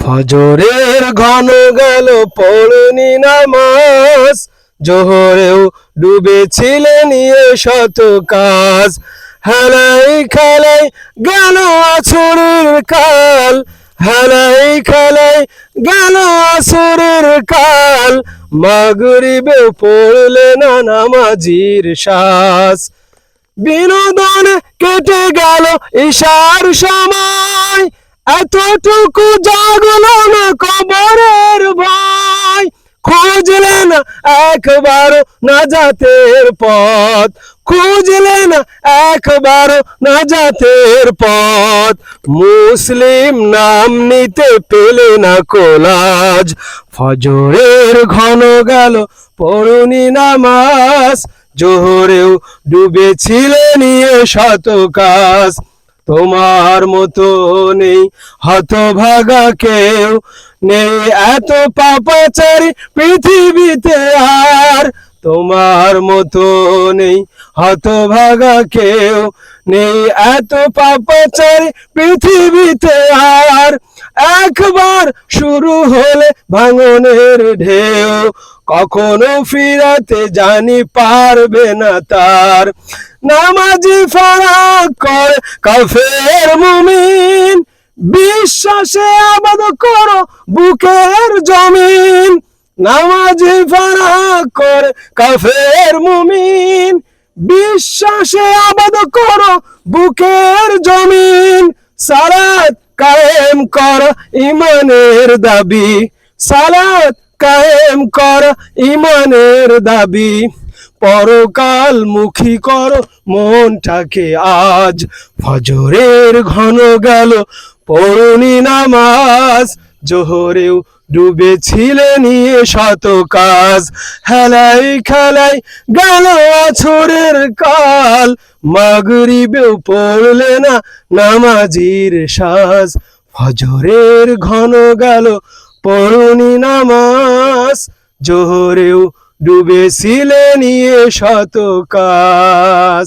ফজরের ঘন গেল পড়নি নামাজ, জোহরেও ডুবেছিলে নিয়ে শত কাজ। হেলাই খেলাই গেল আসরের কাল, হেলাই খেলাই গেল আসরের কাল। মাগরিবেও পড়লে না নামাজির শ্বাস। বিনোদন কেটে গেল ঈশার সময়, এতটুকু জাগলো না কবরের ভয়। খুঁজলে না একবার নাজাতের পথ, খুঁজলে না একবার নাজাতের পথ। মুসলিম নাম নিতে পেলে না কোলাজ, ফজরের ঘন গেল পড়নি নামাজ, জোহরেও ডুবেছিলে নিয়ে শত কাজ। তোমার মতো নেই হতভাগা কেউ, নেই এত পাপাচারী পৃথিবীতে আর। তোমার মতো নেই হতভাগা কেউ, নেই এত পাপাচারী পৃথিবীতে আর। একবার শুরু হলে ভাঙনের ঢেউ, কখনো ফিরাতে জানি পারবে না তার। নামাজি ফারাক করে কাফের মুমিন, বিশ্বাসে আবাদ করো বুকের জমিন। নামাজি ফারাক করে কাফের মুমিন, বিশ্বাসে আবাদ করো বুকের জমিন। সালাত কায়েম কর ইমানের দাবি, সালাত কায়েম কর ইমানের দাবি। পরকাল মুখী করো মনটাকে আজ, ফজরের ঘন গেল পড়নি নামাজ, জোহরেও ডুবেছিলে নিয়ে শত কাজ। হেলাই খেলাই গেল আছরের কাল, মাগরিবেও পড়লে না নামাজির সাজ। ফজরের ঘন গেল পড়নি নামাজ, জোহরেও ডুবেছিলে নিয়ে শত কাজ।